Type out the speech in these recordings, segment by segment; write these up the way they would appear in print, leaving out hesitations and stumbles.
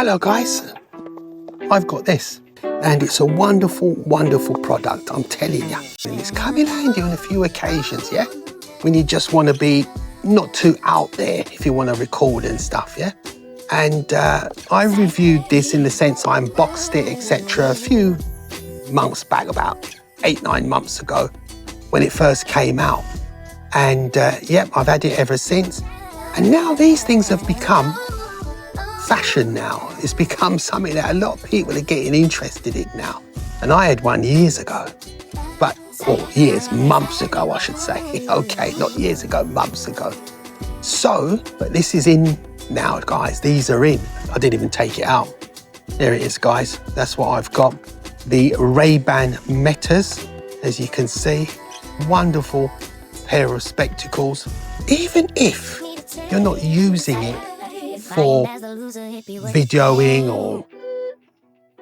Hello guys, I've got this and it's a wonderful, wonderful product, I'm telling you. And it's come in handy on a few occasions, yeah? When you just want to be not too out there, if you want to record and stuff, yeah? And I reviewed this in the sense I unboxed it, etc. a few months back, about 8-9 months ago when it first came out. And yep, I've had it ever since. And now these things have become fashion now. It's become something that a lot of people are getting interested in now. And I had one years ago, months ago, I should say. Okay, not years ago, months ago. So, but this is in now, guys. These are in. I didn't even take it out. There it is, guys. That's what I've got. The Ray-Ban Metas, as you can see. Wonderful pair of spectacles. Even if you're not using it for videoing or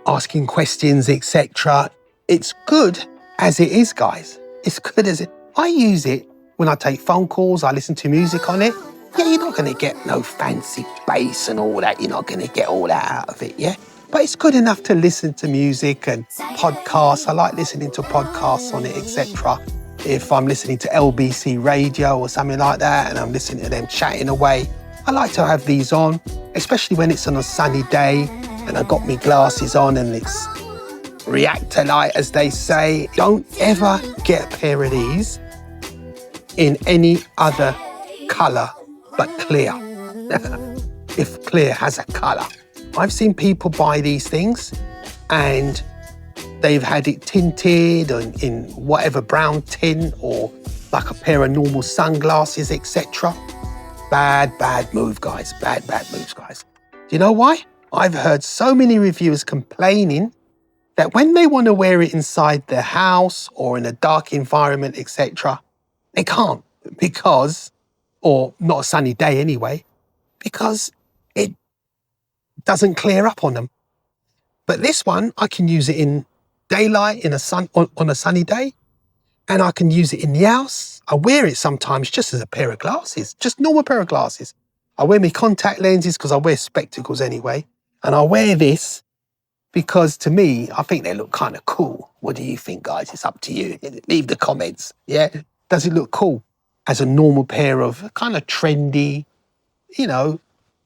asking questions, etc. It's good as it is, guys. It's good as it. I use it when I take phone calls, I listen to music on it. Yeah, you're not going to get no fancy bass and all that. You're not going to get all that out of it, yeah? But it's good enough to listen to music and podcasts. I like listening to podcasts on it, etc. If I'm listening to LBC radio or something like that and I'm listening to them chatting away, I like to have these on, especially when it's on a sunny day and I've got my glasses on and it's reactor light, as they say. Don't ever get a pair of these in any other colour but clear. If clear has a colour. I've seen people buy these things and they've had it tinted and in whatever brown tint or like a pair of normal sunglasses, etc. Bad move, guys. Bad moves, guys. Do you know why? I've heard so many reviewers complaining that when they want to wear it inside their house or in a dark environment, etc., they can't because, or not a sunny day anyway, because it doesn't clear up on them. But this one, I can use it in daylight, in on a sunny day, and I can use it in the house. I wear it sometimes just as a pair of glasses, just normal pair of glasses. I wear my contact lenses because I wear spectacles anyway. And I wear this because to me, I think they look kind of cool. What do you think, guys? It's up to you. Leave the comments, yeah? Does it look cool as a normal pair of kind of trendy, you know,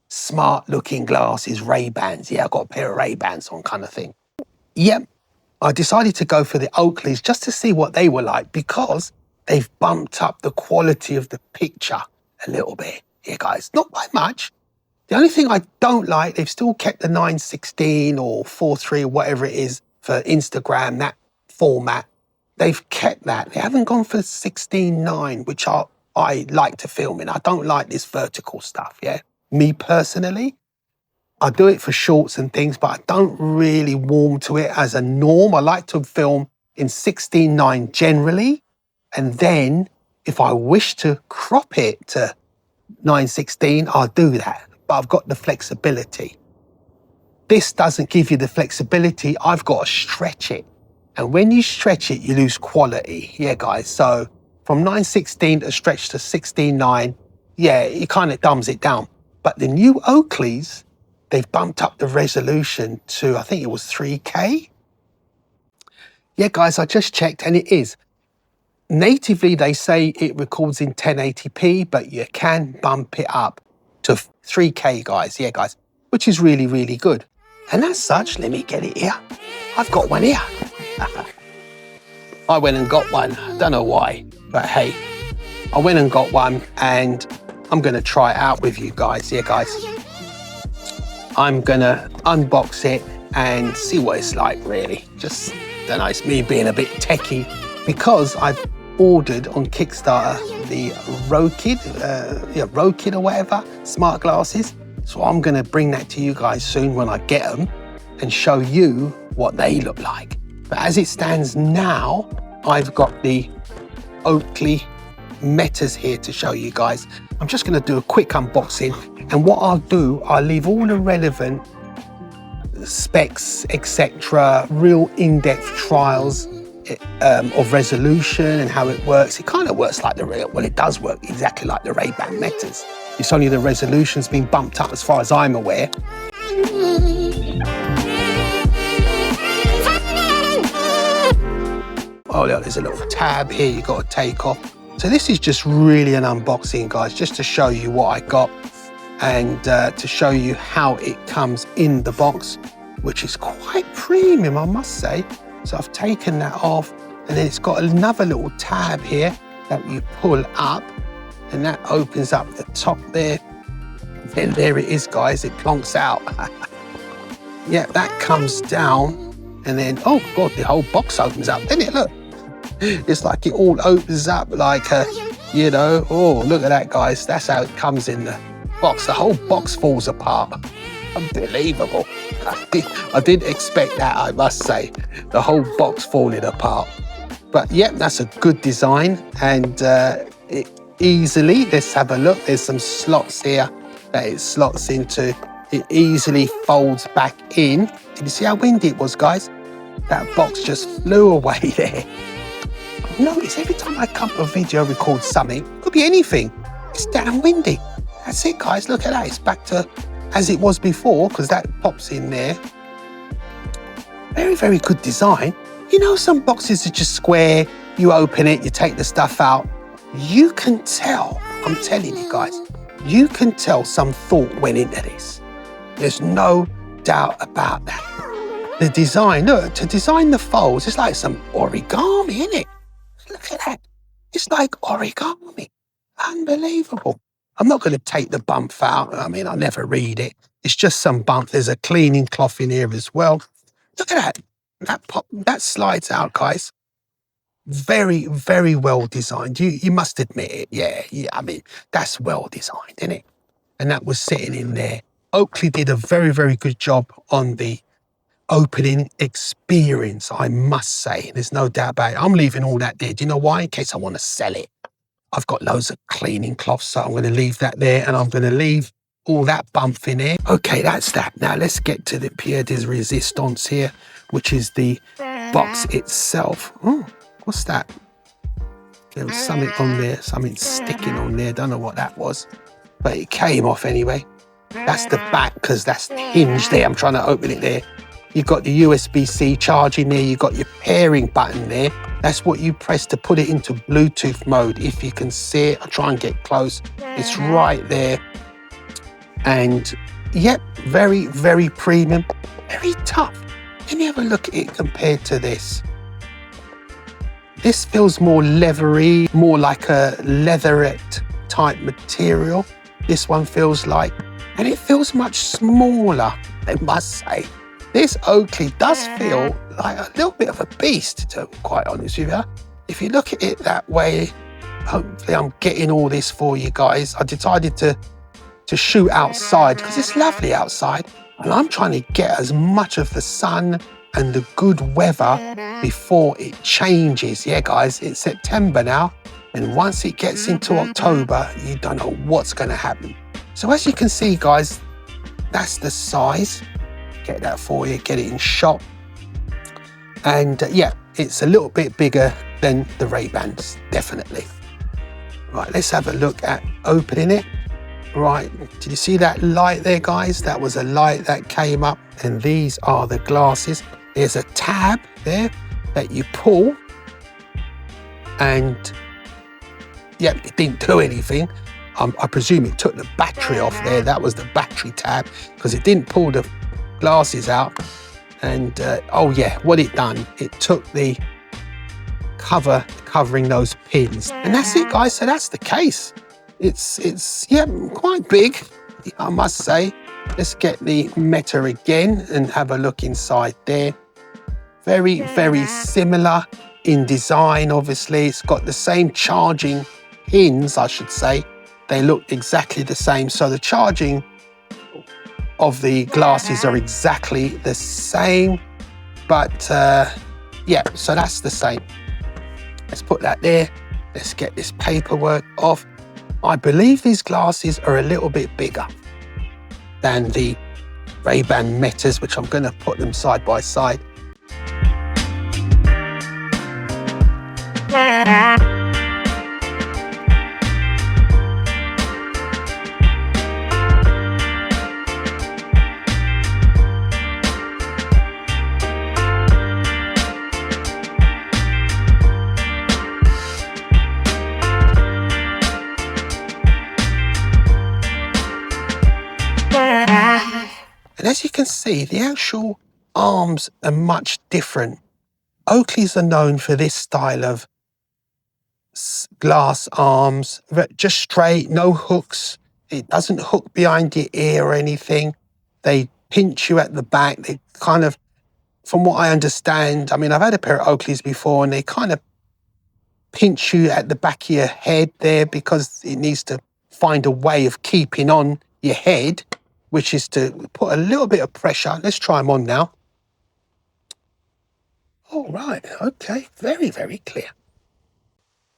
smart looking glasses, Ray-Bans? Yeah, I've got a pair of Ray-Bans on kind of thing. Yep, I decided to go for the Oakleys just to see what they were like because they've bumped up the quality of the picture a little bit. Yeah, guys, not by much. The only thing I don't like, they've still kept the 9:16 or 4:3 or whatever it is for Instagram, that format. They've kept that. They haven't gone for 16:9, which I like to film in. I don't like this vertical stuff, yeah? Me personally, I do it for shorts and things, but I don't really warm to it as a norm. I like to film in 16:9 generally. And then if I wish to crop it to 9:16, I'll do that. But I've got the flexibility. This doesn't give you the flexibility. I've got to stretch it. And when you stretch it, you lose quality. Yeah, guys. So from 9:16 to stretch to 16:9, yeah, it kind of dumbs it down. But the new Oakleys, they've bumped up the resolution to, I think it was 3K. Yeah, guys, I just checked and it is. Natively, they say it records in 1080p, but you can bump it up to 3K, guys. Yeah, guys, which is really, really good. And as such, let me get it here. I've got one here. I went and got one. Don't know why, but hey, I went and got one and I'm going to try it out with you guys. Yeah, guys. I'm going to unbox it and see what it's like, really. Just, don't know, it's me being a bit techie because I've ordered on Kickstarter the Rokid or whatever, smart glasses. So I'm going to bring that to you guys soon when I get them and show you what they look like. But as it stands now, I've got the Oakley Metas here to show you guys. I'm just going to do a quick unboxing, and what I'll do, I'll leave all the relevant specs, etc., real in-depth trials of resolution and how it works. It kind of works like the real, well, it does work exactly like the Ray-Ban Metas. It's only the resolution's been bumped up as far as I'm aware. Oh, look, there's a little tab here you got to take off. So this is just really an unboxing, guys, just to show you what I got and to show you how it comes in the box, which is quite premium, I must say. So I've taken that off, and then it's got another little tab here that you pull up, and that opens up the top there. And there it is, guys, it plonks out. Yeah, that comes down, and then, oh God, the whole box opens up, doesn't it? Look, it's like it all opens up like a, you know, oh, look at that, guys. That's how it comes in the box. The whole box falls apart. Unbelievable. I didn't expect that, I must say, the whole box falling apart. But yeah, that's a good design, and it easily, let's have a look. There's some slots here that it slots into. It easily folds back in. Did you see how windy it was, guys? That box just flew away there. Notice every time I come to a video record something, it could be anything, it's damn windy. That's it, guys, look at that. It's back to as it was before, because that pops in there. Very, very good design. You know, some boxes are just square, you open it, you take the stuff out. You can tell, I'm telling you guys, you can tell some thought went into this. There's no doubt about that. The design, look, to design the folds, it's like some origami, isn't it? Look at that. It's like origami. Unbelievable. I'm not going to take the bump out. I mean, I never read it. It's just some bump. There's a cleaning cloth in here as well. Look at that. That slides out, guys. Very, very well designed. You must admit it. Yeah. I mean, that's well designed, isn't it? And that was sitting in there. Oakley did a very, very good job on the opening experience, I must say. There's no doubt about it. I'm leaving all that there. Do you know why? In case I want to sell it. I've got loads of cleaning cloths, so I'm going to leave that there, and I'm going to leave all that bump in there. Okay, that's that. Now let's get to the pièce de résistance here, which is the box itself. Oh, what's that? There was something on there, something sticking on there. Don't know what that was, but it came off anyway. That's the back, because that's the hinge there. I'm trying to open it there. You've got the USB-C charging there. You've got your pairing button there. That's what you press to put it into Bluetooth mode. If you can see it, I'll try and get close. It's right there. And yep, very, very premium, very tough. Let me have a look at it compared to this. This feels more leathery, more like a leatherette type material. This one feels like, and it feels much smaller, I must say. This Oakley does feel like a little bit of a beast, to be quite honest with you. If you look at it that way, hopefully I'm getting all this for you guys. I decided to shoot outside because it's lovely outside, and I'm trying to get as much of the sun and the good weather before it changes. Yeah, guys, it's September now, and once it gets into October, you don't know what's going to happen. So as you can see, guys, that's the size. Get that for you, get it in shot. And yeah, it's a little bit bigger than the Ray-Bans, definitely. Right, let's have a look at opening it. Right, did you see that light there, guys? That was a light that came up, and these are the glasses. There's a tab there that you pull, and yeah, it didn't do anything. I presume it took the battery off there. That was the battery tab, because it didn't pull the glasses out. And oh yeah, what it done, it took the cover covering those pins, and that's it, guys. So that's the case. It's yeah, quite big, I must say. Let's get the Meta again and have a look inside there. Very, very similar in design, obviously. It's got the same charging pins, I should say. They look exactly the same. So the charging of the glasses are exactly the same. But yeah, so that's the same. Let's put that there. Let's get this paperwork off. I believe these glasses are a little bit bigger than the Ray-Ban Metas, which I'm going to put them side by side. And as you can see, the actual arms are much different. Oakleys are known for this style of glass arms, just straight, no hooks. It doesn't hook behind your ear or anything. They pinch you at the back. They kind of, from what I understand, I mean, I've had a pair of Oakleys before and they kind of pinch you at the back of your head there because it needs to find a way of keeping on your head, which is to put a little bit of pressure. Let's try them on now. All right, okay, very, very clear.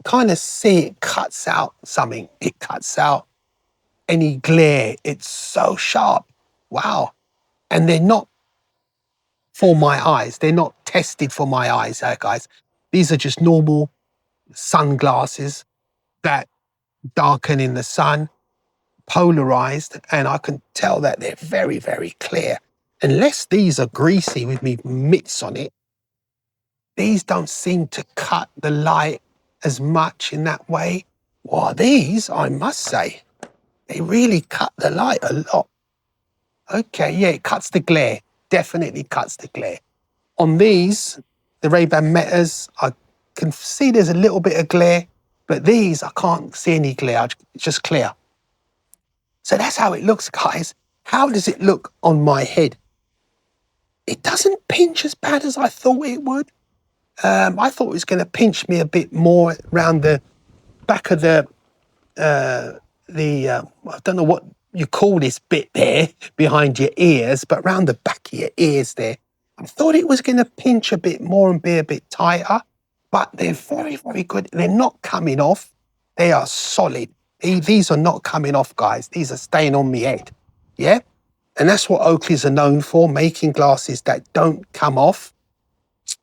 Kind of see it cuts out something. It cuts out any glare. It's so sharp. Wow. And they're not for my eyes. They're not tested for my eyes, guys. These are just normal sunglasses that darken in the sun, polarized, and I can tell that they're very, very clear. Unless these are greasy with me mitts on it, these don't seem to cut the light as much in that way. Well, these, I must say, they really cut the light a lot. Okay, yeah, it cuts the glare. Definitely cuts the glare. On these, the Ray-Ban Metas, I can see there's a little bit of glare, but these, I can't see any glare. It's just clear. So that's how it looks, guys. How does it look on my head? It doesn't pinch as bad as I thought it would. I thought it was going to pinch me a bit more around the back of I don't know what you call this bit there behind your ears, but around the back of your ears there. I thought it was going to pinch a bit more and be a bit tighter, but they're very, very good. They're not coming off. They are solid. These are not coming off, guys. These are staying on my head, yeah? And that's what Oakleys are known for, making glasses that don't come off.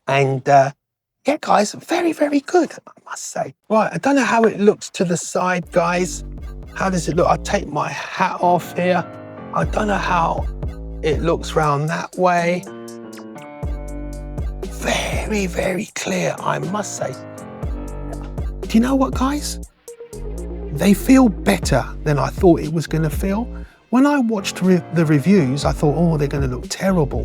And yeah, guys, very, very good, I must say. Right, I don't know how it looks to the side, guys. How does it look? I'll take my hat off here. I don't know how it looks round that way. Very, very clear, I must say. Do you know what, guys? They feel better than I thought it was going to feel. When I watched the reviews, I thought, oh, they're going to look terrible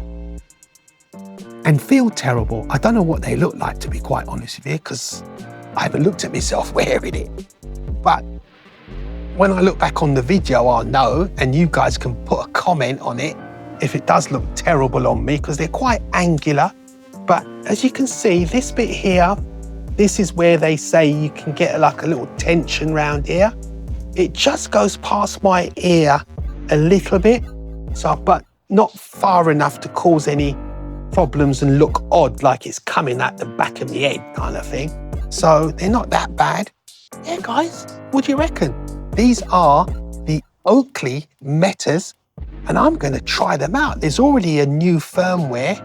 and feel terrible. I don't know what they look like, to be quite honest with you, because I haven't looked at myself wearing it. But when I look back on the video, I'll know, and you guys can put a comment on it if it does look terrible on me, because they're quite angular. But as you can see, this bit here, this is where they say you can get like a little tension around here. It just goes past my ear a little bit, so, but not far enough to cause any problems and look odd, like it's coming at the back of my head kind of thing. So they're not that bad. Yeah, guys, what do you reckon? These are the Oakley Metas, and I'm going to try them out. There's already a new firmware,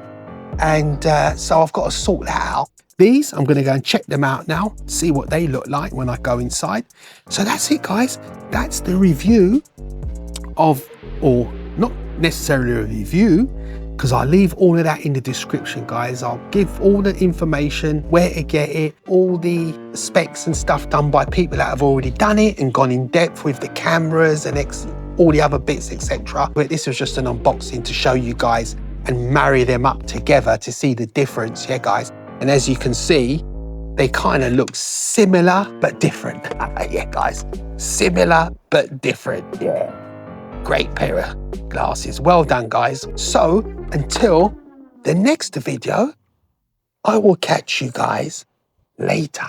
and so I've got to sort that out. These, I'm going to go and check them out now, see what they look like when I go inside. So that's it, guys. That's the review of, or not necessarily a review, because I'll leave all of that in the description, guys. I'll give all the information, where to get it, all the specs and stuff done by people that have already done it and gone in depth with the cameras and all the other bits, etc. But this was just an unboxing to show you guys and marry them up together to see the difference, yeah, guys. And as you can see, they kind of look similar but different. Yeah, guys, similar but different. Yeah, great pair of glasses. Well done, guys. So until the next video, I will catch you guys later.